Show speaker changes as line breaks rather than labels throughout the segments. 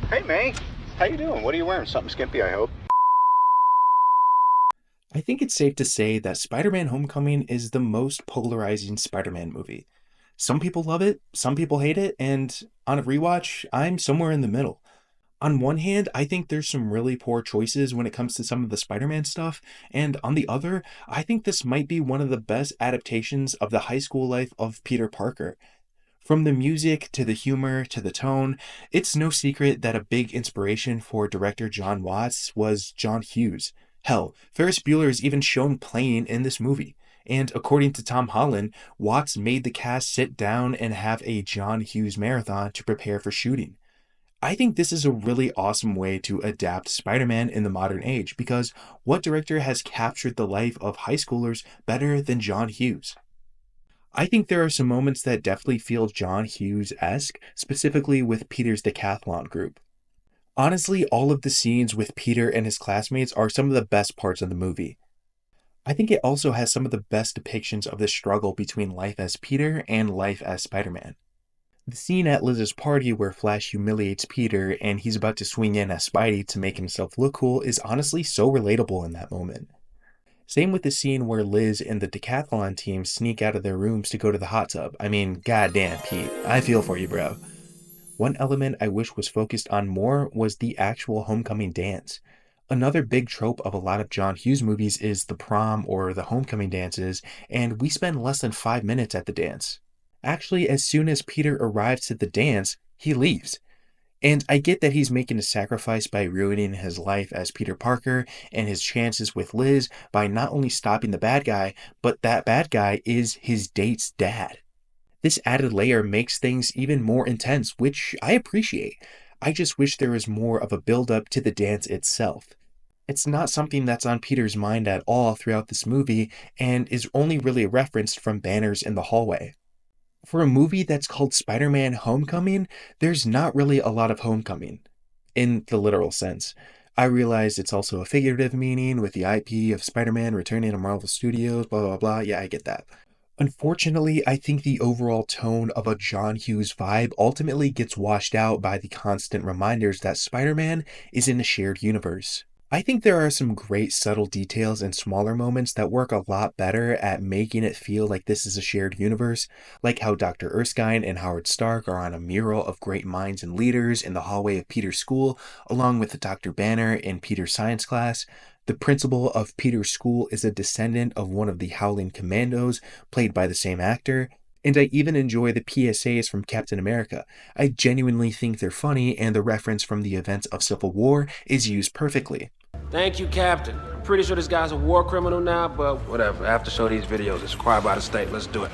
Hey, May. How you doing? What are you wearing? Something skimpy, I hope.
I think it's safe to say that Spider-Man Homecoming is the most polarizing Spider-Man movie. Some people love it, some people hate it, and on a rewatch, I'm somewhere in the middle. On one hand, I think there's some really poor choices when it comes to some of the Spider-Man stuff, and on the other, I think this might be one of the best adaptations of the high school life of Peter Parker. From the music to the humor to the tone, it's no secret that a big inspiration for director John Watts was John Hughes. Hell, Ferris Bueller is even shown playing in this movie. And according to Tom Holland, Watts made the cast sit down and have a John Hughes marathon to prepare for shooting. I think this is a really awesome way to adapt Spider Man in the modern age because what director has captured the life of high schoolers better than John Hughes? I think there are some moments that definitely feel John Hughes-esque, specifically with Peter's decathlon group. Honestly, all of the scenes with Peter and his classmates are some of the best parts of the movie. I think it also has some of the best depictions of the struggle between life as Peter and life as Spider-Man. The scene at Liz's party where Flash humiliates Peter and he's about to swing in as Spidey to make himself look cool is honestly so relatable in that moment. Same with the scene where Liz and the decathlon team sneak out of their rooms to go to the hot tub. I mean, goddamn, Pete. I feel for you, bro. One element I wish was focused on more was the actual homecoming dance. Another big trope of a lot of John Hughes movies is the prom or the homecoming dances, and we spend less than 5 minutes at the dance. Actually, as soon as Peter arrives at the dance, he leaves. And I get that he's making a sacrifice by ruining his life as Peter Parker and his chances with Liz by not only stopping the bad guy, but that bad guy is his date's dad. This added layer makes things even more intense, which I appreciate. I just wish there was more of a build up to the dance itself. It's not something that's on Peter's mind at all throughout this movie and is only really referenced from banners in the hallway. For a movie that's called Spider Man Homecoming, there's not really a lot of homecoming in the literal sense. I realize it's also a figurative meaning with the IP of Spider Man returning to Marvel Studios, blah, blah, blah. Yeah, I get that. Unfortunately, I think the overall tone of a John Hughes vibe ultimately gets washed out by the constant reminders that Spider Man is in a shared universe. I think there are some great subtle details and smaller moments that work a lot better at making it feel like this is a shared universe, like how Dr. Erskine and Howard Stark are on a mural of great minds and leaders in the hallway of Peter's school, along with Dr. Banner in Peter's science class. The principal of Peter's school is a descendant of one of the Howling Commandos, played by the same actor. And I even enjoy the PSAs from Captain America. I genuinely think they're funny, and the reference from the events of Civil War is used perfectly.
Thank you, Captain. I'm pretty sure this guy's a war criminal now, but whatever. I have to show these videos. It's required by the state. Let's do it.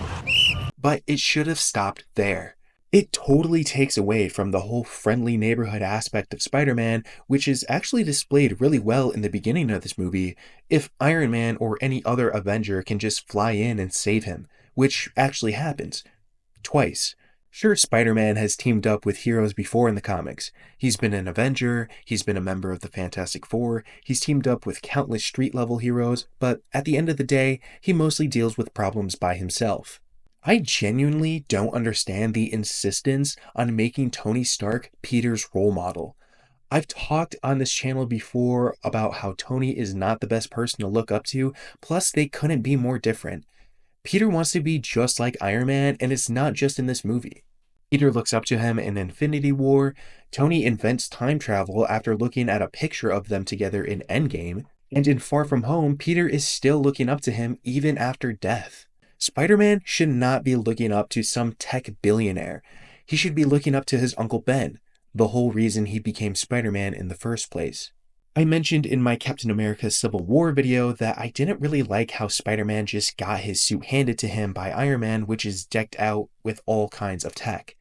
But it should have stopped there. It totally takes away from the whole friendly neighborhood aspect of Spider Man, which is actually displayed really well in the beginning of this movie, if Iron Man or any other Avenger can just fly in and save him, which actually happens. Twice. Sure, Spider Man has teamed up with heroes before in the comics. He's been an Avenger, he's been a member of the Fantastic Four, he's teamed up with countless street level heroes, but at the end of the day, he mostly deals with problems by himself. I genuinely don't understand the insistence on making Tony Stark Peter's role model. I've talked on this channel before about how Tony is not the best person to look up to, plus, they couldn't be more different. Peter wants to be just like Iron Man, and it's not just in this movie. Peter looks up to him in Infinity War. Tony invents time travel after looking at a picture of them together in Endgame. And in Far From Home, Peter is still looking up to him even after death. Spider Man should not be looking up to some tech billionaire. He should be looking up to his Uncle Ben, the whole reason he became Spider Man in the first place. I mentioned in my Captain America Civil War video that I didn't really like how Spider Man just got his suit handed to him by Iron Man, which is decked out with all kinds of tech.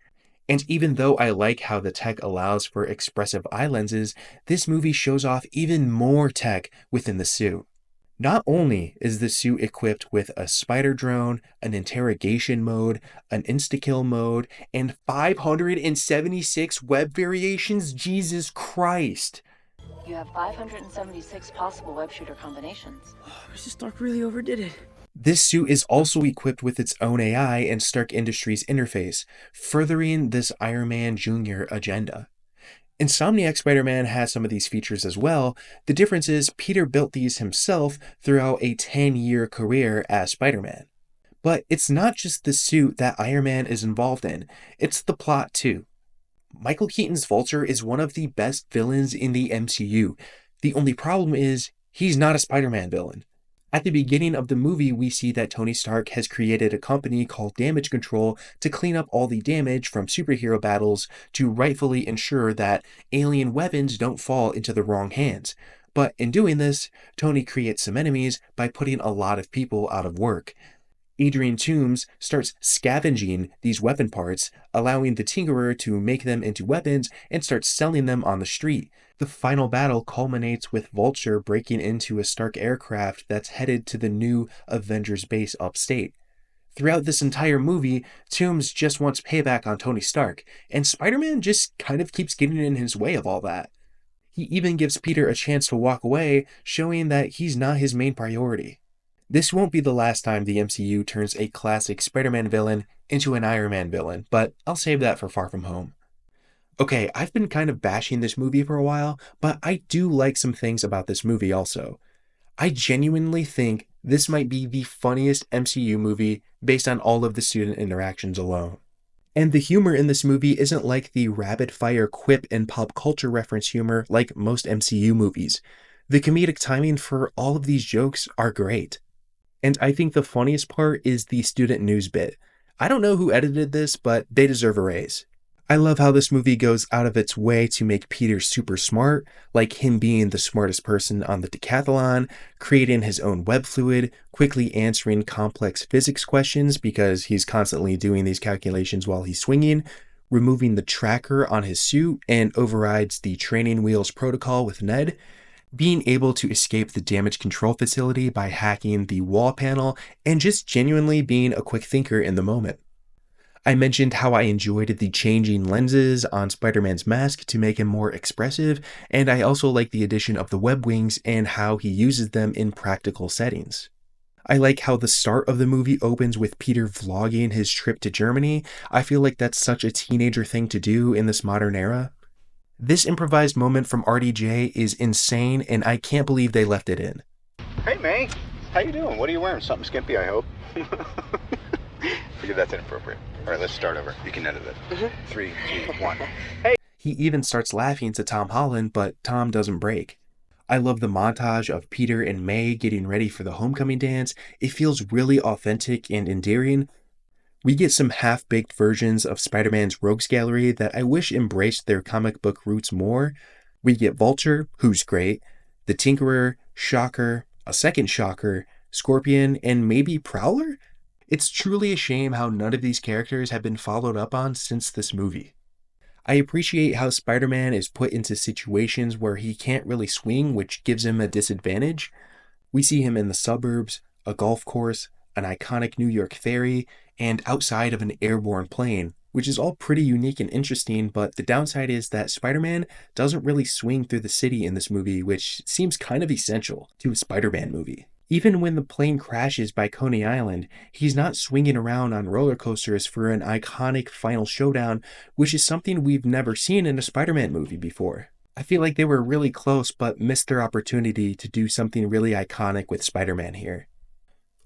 And even though I like how the tech allows for expressive eye lenses, this movie shows off even more tech within the suit. Not only is the suit equipped with a spider drone, an interrogation mode, an insta-kill mode, and 576 web variations, Jesus Christ!
You have 576 possible web shooter combinations.
Mr. Stark really overdid it.
This suit is also equipped with its own AI and Stark Industries interface, furthering this Iron Man Jr. agenda. Insomniac Spider-Man has some of these features as well. The difference is Peter built these himself throughout a 10-year career as Spider-Man. But it's not just the suit that Iron Man is involved in, it's the plot too. Michael Keaton's Vulture is one of the best villains in the MCU. The only problem is, he's not a Spider-Man villain. At the beginning of the movie, we see that Tony Stark has created a company called Damage Control to clean up all the damage from superhero battles to rightfully ensure that alien weapons don't fall into the wrong hands. But in doing this, Tony creates some enemies by putting a lot of people out of work. Adrian Toomes starts scavenging these weapon parts, allowing the Tinkerer to make them into weapons and starts selling them on the street. The final battle culminates with Vulture breaking into a Stark aircraft that's headed to the new Avengers base upstate. Throughout this entire movie, Toomes just wants payback on Tony Stark, and Spider-Man just kind of keeps getting in his way of all that. He even gives Peter a chance to walk away, showing that he's not his main priority. This won't be the last time the MCU turns a classic Spider-Man villain into an Iron Man villain, but I'll save that for Far From Home. Okay, I've been kind of bashing this movie for a while, but I do like some things about this movie also. I genuinely think this might be the funniest MCU movie based on all of the student interactions alone. And the humor in this movie isn't like the rapid-fire quip and pop culture reference humor like most MCU movies. The comedic timing for all of these jokes are great. And I think the funniest part is the student news bit. I don't know who edited this, but they deserve a raise. I love how this movie goes out of its way to make Peter super smart, like him being the smartest person on the decathlon, creating his own web fluid, quickly answering complex physics questions because he's constantly doing these calculations while he's swinging, removing the tracker on his suit and overrides the training wheels protocol with Ned, being able to escape the damage control facility by hacking the wall panel, and just genuinely being a quick thinker in the moment. I mentioned how I enjoyed the changing lenses on Spider-Man's mask to make him more expressive, and I also like the addition of the web wings and how he uses them in practical settings. I like how the start of the movie opens with Peter vlogging his trip to Germany. I feel like that's such a teenager thing to do in this modern era. This improvised moment from RDJ is insane, and I can't believe they left it in.
Hey, May. How you doing? What are you wearing? Something skimpy, I hope. Forget that's inappropriate. All right, let's start over. You can edit it. 3, 2, 1. Hey.
He even starts laughing to Tom Holland, but Tom doesn't break. I love the montage of Peter and May getting ready for the homecoming dance. It feels really authentic and endearing. We get some half-baked versions of Spider-Man's Rogues Gallery that I wish embraced their comic book roots more. We get Vulture, who's great, the Tinkerer, Shocker, a second Shocker, Scorpion, and maybe Prowler? It's truly a shame how none of these characters have been followed up on since this movie. I appreciate how Spider-Man is put into situations where he can't really swing, which gives him a disadvantage. We see him in the suburbs, a golf course, an iconic New York ferry, and outside of an airborne plane, which is all pretty unique and interesting, but the downside is that Spider-Man doesn't really swing through the city in this movie, which seems kind of essential to a Spider-Man movie. Even when the plane crashes by Coney Island, he's not swinging around on roller coasters for an iconic final showdown, which is something we've never seen in a Spider-Man movie before. I feel like they were really close but missed their opportunity to do something really iconic with Spider-Man here.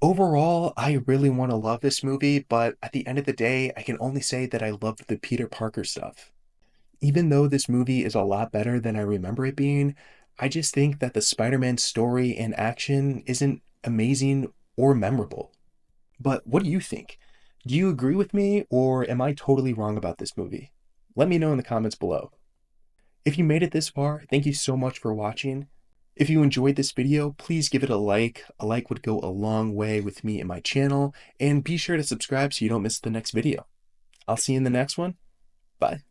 Overall, I really want to love this movie, but at the end of the day, I can only say that I loved the Peter Parker stuff. Even though this movie is a lot better than I remember it being, I just think that the Spider-Man story and action isn't amazing or memorable. But what do you think? Do you agree with me, or am I totally wrong about this movie? Let me know in the comments below. If you made it this far, thank you so much for watching. If you enjoyed this video, please give it a like. A like would go a long way with me and my channel, and be sure to subscribe so you don't miss the next video. I'll see you in the next one. Bye.